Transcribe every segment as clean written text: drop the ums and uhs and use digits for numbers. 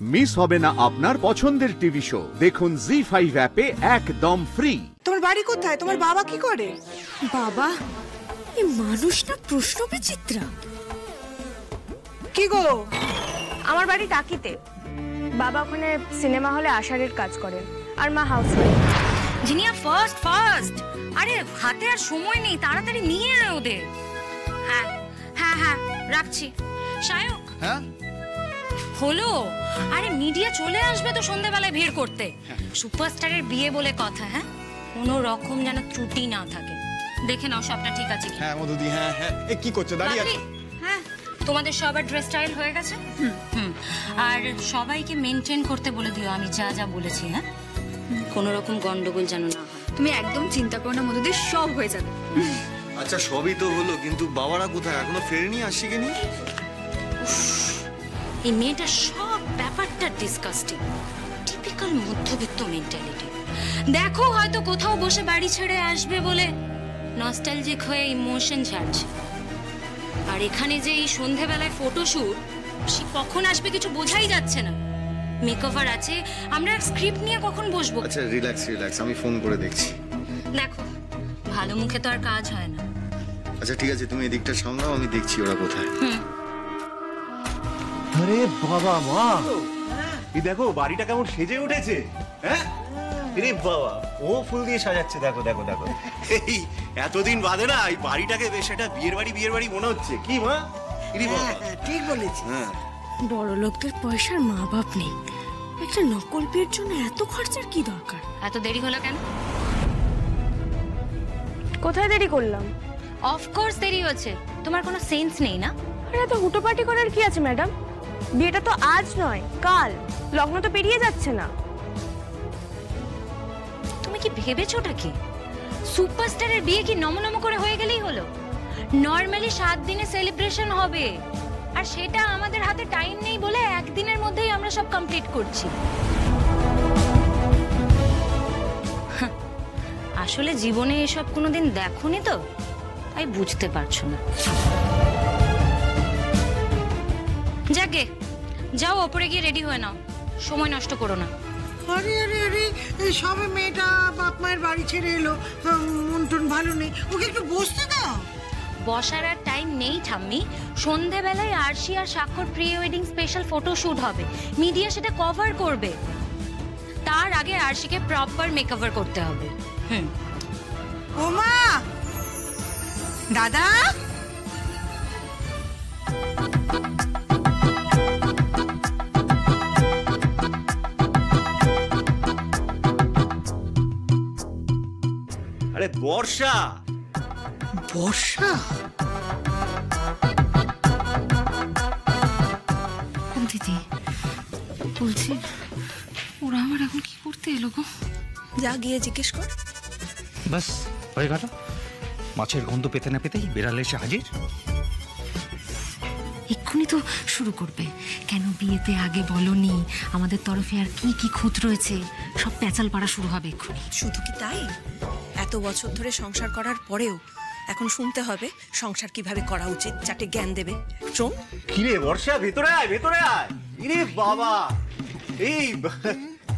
Miss হবে না আপনার পছন্দের টিভি শো। দেখুন জি5 অ্যাপে একদম ফ্রি। তোমার বাড়ি কোথায়? তোমার বাবা কি করে? বাবা, এই মানুষটা প্রশ্ন বিচিত্রা। কি গো? আমার বাড়ি টাকিতে। বাবা ওখানে সিনেমা হলে আশারের কাজ করেন, আর মা হাউসওয়াইফ। জিনিয়া ফার্স্ট। আরে হাতে আর সময় নেই, তাড়াতাড়ি নিয়ে আয় ওদের। হ্যাঁ হ্যাঁ হ্যাঁ, রাখছি। সায়ক, হ্যাঁ হলো। আরে মিডিয়া চলে আসবে তো সন্ধ্যাবেলায় ভিড় করতে। সুপারস্টারের বিয়ে বলে কথা, হ্যাঁ, কোনো রকম যেন ত্রুটি না থাকে। দেখে নাও সবটা ঠিক আছে কি। হ্যাঁ মধুদি, হ্যাঁ হ্যাঁ। এ কি করছো, দাঁড়িয়ে আছো? হ্যাঁ, তোমাদের সবার ড্রেস স্টাইল হয়ে গেছে। আর সবাইকে মেনটেন করতে বলে দিও আমি যা যা বলেছি। হ্যাঁ, কোনো রকম গন্ডগোল যেন না হয়। তুমি একদম চিন্তা করো না মধুদি, সব হয়ে যাবে। আচ্ছা সবই তো হলো, কিন্তু বাবারা কোথায়? এখনো ফেরেনি, আসছে কি নি? এই মেয়েটার সব ব্যাপারটা ডিসকাস্টিং। টিপিক্যাল মধ্যবিত্ত মেন্টালিটি। দেখো হয়তো কোথাও বসে বাড়ি ছেড়ে আসবে বলে নস্টালজিক হয়ে ইমোশন ছাড়ছে। আর এখানে যে এই সন্ধেবেলায় ফটোশুট, সে কখন আসবে কিছু বোঝাই যাচ্ছে না। মেকওভার আছে, আমরা স্ক্রিপ্ট নিয়ে কখন বসবো? আচ্ছা রিল্যাক্স, আমি ফোন করে দেখছি। দেখো ভালো মুখে তো আর কাজ হয় না। আচ্ছা ঠিক আছে, তুমি এদিকটা সামলাও, আমি দেখছি ওরা কোথায়। আরে বাবা মা, এই দেখো বাড়িটা কেমন সেজে উঠেছে। হ্যাঁ রে বাবা, ও ফুল দিয়ে সাজাচ্ছে। দেখো দেখো দেখো, এই এতদিন বাদে না এই বাড়িটাকে বেশ একটা বিয়ের বাড়ি মনে হচ্ছে। কি মা? ঠিক বলেছি। হ্যাঁ, বড় লোকদের পয়সার মা বাপ নেই, একটা নকল বিয়ের জন্য এত খরচার কি দরকার? এত দেরি হলো কেন? কোথায় দেরি করলাম? অফকোর্স দেরি হচ্ছে, তোমার কোনো সেন্স নেই না? আরে এত হুটোপাটি করার কি আছে ম্যাডাম? বিয়েটা তো আজ নয়, কাল। লগ্ন তো পেরিয়ে যাচ্ছে না। তুমি কি ভেবেছোটা কি সুপারস্টারের বিয়ে কি নমনম করে হয়ে গেলেই হলো? নরমালি 7 দিনে সেলিব্রেশন হবে, আর সেটা আমাদের হাতে টাইম নেই বলে একদিনের মধ্যেই আমরা সব কমপ্লিট করছি। আসলে জীবনে এসব কোনোদিন দেখোনি তো, তাই বুঝতে পারছো না। যাকে যাও, ওপরে গিয়ে রেডি হয়ে নাও, সময় নষ্ট করো না। আরে আরে আরে, সবে মেয়েটা বাপ মায়ের বাড়ি ছেড়ে এলো, মন টন ভালো নেই, ওকে একটু বসতে দাও। বসার আর টাইম নেই ঠাম্মি। সন্ধেবেলায় আরশি আর স্বাক্ষর pre wedding special photo shoot হবে, মিডিয়া সেটা কভার করবে। তার আগে আরশিকে প্রপার মেকওভার করতে হবে। ও মা, দাদা, আরে বর্ষা। বর্ষা? দিদি বলছি, ওরা আমার এখন কি করতে এলো গো? যা গিয়ে জিজ্ঞেস কর। বাস হয়ে গেল। মাছের গন্ধ পেতে না পেতেই বেড়ালে এসে হাজির। এক্ষুনি তো শুরু করবে, কেন বিয়েতে আগে বলনি, আমাদের তরফে আর কি কি খুঁত রয়েছে, সব প্যাচাল পাড়া শুরু হবে এক্ষুনি। শুধু কি তাই, এত বছর ধরে সংসার করার পরেও এখন শুনতে হবে সংসার কিভাবে করা উচিত, যাতে জ্ঞান দেবে। শোন। কিরে বর্ষা, ভেতরে আয় ভেতরে আয়। ইরে বাবা, এই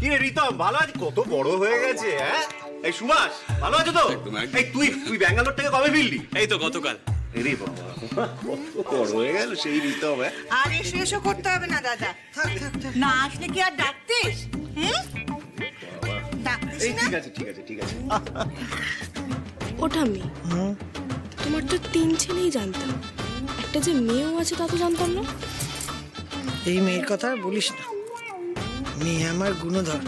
কিরে রিতম, ভালো আছিস? কত বড় হয়ে গেছে। হ্যাঁ এই সুভাষ, ভালো আছো তো? এই তুই ব্যাঙ্গালোর থেকে কবে ফিরলি? এই তো গতকাল। রে বাবা, কত বড় হয়ে গেল সেই রিতম। আর এসো করতে হবে না দাদা, থাক থাক থাক। না আসলে কি আর ডাকতিস? এই ঠিক আছে ঠিক আছে ঠিক আছে। ওটা আমি, তোমার তো 3 ছেলেই জানতাম, একটা যে মেয়েও আছে তা তো জানতাম না। এই মেয়ের কথা আর বলিস না, মেয়ে আমার গুণধর,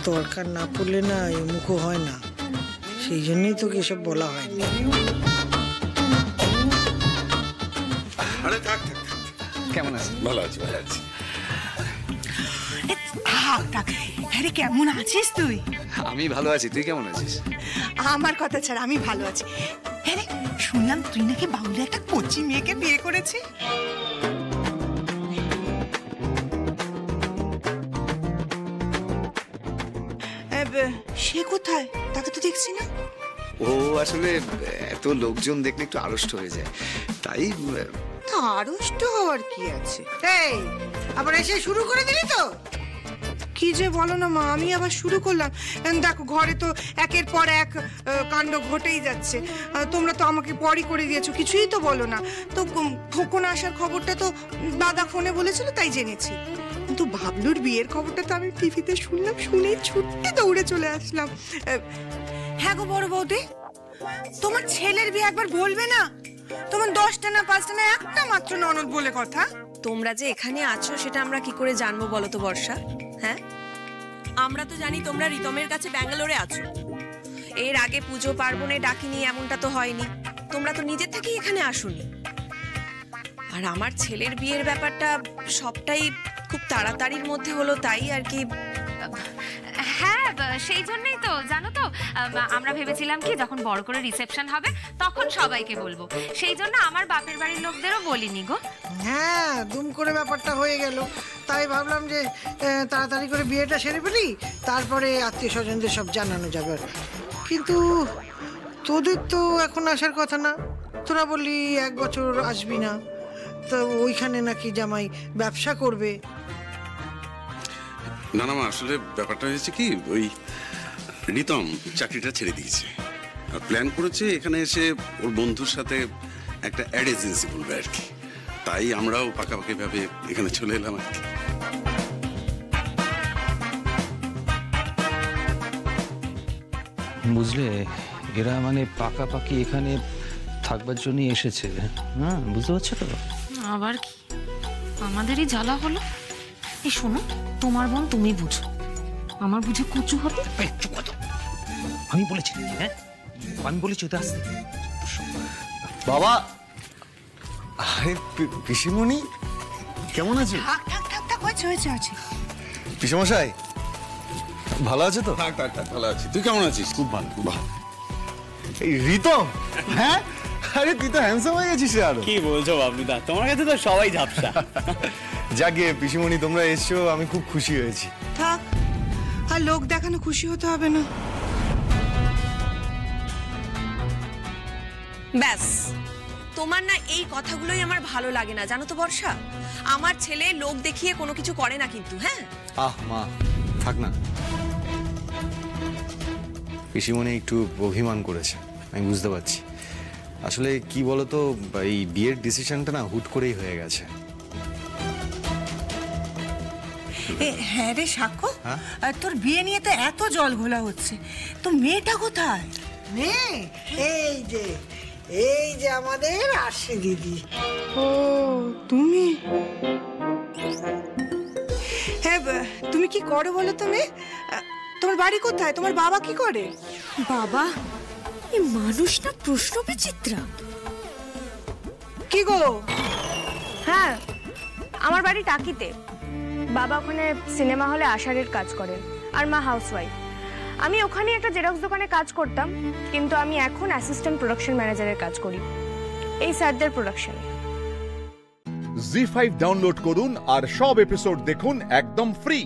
দরকার না পড়লে না এ মুখও হয় না, সেই জন্যই তোকে এসব বলা হয়নি। আরে থাক থাক, কেমন আছিস? ভালো আছি ভালো আছি। আরে কেমন আছিস তুই? আমি ভালো আছি, তুই কেমন আছিস? আমার কথা ছাড়া আমি ভালো আছি। আরে শুনলাম তুই নাকি বাউলে একটা কচি মেয়েকে বিয়ে করেছিস। সে কোথায়? তাকে তো দেখছি না। ও আসলে এত লোকজন দেখলে একটু আড়ষ্ট হয়ে যায়, তাই আড়ষ্ট হওয়ার কি আছে? এই আবার এসে শুরু করে দিলি তো? কি যে বলো না মা, আমি আবার শুরু করলাম? দেখো ঘরে তো একের পর এক কাণ্ড ঘটেই যাচ্ছে। তোমরা তো আমাকে পরই করে দিয়েছো, কিছুই তো বলো না। তো খোকন আসার খবরটা তো দাদা ফোনে বলেছিল, তাই জেনেছি। কিন্তু বাবলুর বিয়ের খবরটা তো আমি টিভিতে শুনলাম, শুনেই ছুটতে দৌড়ে চলে আসলাম। হ্যাঁ গো বড় বৌদি, তোমার ছেলের বিয়ে একবার বলবে না? তোমার 10টা না 5টা না একটা মাত্র ননদ বলে কথা। তোমরা যে এখানে আছো সেটা আমরা কি করে জানবো বলো তো বর্ষা? হ্যাঁ, আমরা তো জানি তোমরা রিতমের কাছে ব্যাঙ্গালোরে আছো। এর আগে পুজো পার্বণে ডাকিনি এমনটা তো হয়নি। তোমরা তো নিজে থেকেই এখানে আসোনি। আর আমার ছেলের বিয়ের ব্যাপারটা সবটাই খুব তাড়াতাড়ির মধ্যে হলো, তাই আর কি। হ্যাঁ, সেই জন্যই তো জানো তো, আমরা ভেবেছিলাম কি যখন বড় করে রিসেপশন হবে তখন সবাইকে বলবো, সেই জন্য আমার বাপের বাড়ির লোকদেরও বলিনি গো। হ্যাঁ, দুম করে ব্যাপারটা হয়ে গেল, তাই ভাবলাম যে তাড়াতাড়ি করে বিয়েটা সেরে ফেলি, তারপরে আত্মীয় স্বজনদের সব জানানো যাবে। কিন্তু তোদের তো এখন আসার কথা না, তোরা বললি 1 বছর আসবি না, তো ওইখানে নাকি জামাই ব্যবসা করবে। না না মা, আসলে ব্যাপারটা হয়েছে কি, ওই রিতম চাকরিটা ছেড়ে দিয়েছে আর প্ল্যান করেছে এখানে এসে ওর বন্ধুর সাথে একটা অ্যাড এজেন্সি খুলবে আর কি। তাই আমরাও পাকাপাকি ভাবে এখানে চলে এলাম আর কি। বুঝলে, এরা মানে পাকাপাকি এখানে থাকবার জন্য এসেছে। হ্যাঁ, বুঝতে পারছো তো? আবার কি আমাদেরই জ্বালা হলো? এই শোনো, তোমার বোন তুমি বুঝো, আমার বুঝে কুচু হবে। আমি বলেছি, হ্যাঁ আমি বলেছি ওটা আসতে। বাবা, আরে পিসিমণি কেমন আছো? থাক থাক থাক থাক, হয়েছে আছে। পিসমশাই ভালো আছে তো? থাক থাক থাক, ভালো আছি। তুই কেমন আছিস? খুব ভালো। বাহ, এই রিতম, হ্যাঁ আরে তুই তো হ্যান্ডসাম হয়ে গেছিস আরো। কি বলছো বাবলুদা, তোমার কাছে তো সবাই ঝাপসা। যাকে পিসিমণি তোমরা এসছো, আমি খুব খুশি হয়েছি। থাক, আর লোক দেখানো খুশি হতে হবে না। ব্যাস, তোমার না এই কথাগুলোই আমার ভালো লাগে না, জানো তো বর্ষা। আমার ছেলে লোক দেখিয়ে কোনো কিছু করে না কিন্তু। হ্যাঁ, আহ মা, থাক না। পিসিমণি একটু অভিমান করেছে, আমি বুঝতে পারছি। আসলে কি বলতো, এই বিয়ের ডিসিশনটা না হুট করেই হয়ে গেছে। হ্যাঁ রে সাক্ষ্য, তোর বিয়ে নিয়ে তো এত জল ঘোলা হচ্ছে, তো মেয়েটা কোথায়? মেয়ে এই যে আমাদের আসে দিদি। ও তুমি, হ্যাঁ তুমি কি করো বলো তো মেয়ে? তোমার বাড়ি কোথায়? তোমার বাবা কি করে? বাবা, এই মানুষটা প্রশ্ন বিচিত্রা। কি গো? হ্যাঁ, আমার বাড়ি টাকিতে। বাবা ওখানে সিনেমা হলে আষাঢ়ের কাজ করেন, আর মা হাউসওয়াইফ। আমি ওখানে একটা জেরক্স দোকানে কাজ করতাম, কিন্তু আমি এখন অ্যাসিস্ট্যান্ট প্রোডাকশন ম্যানেজারের কাজ করি এই স্যারদের প্রোডাকশনে। জি5 ডাউনলোড করুন আর সব এপিসোড দেখুন একদম ফ্রি।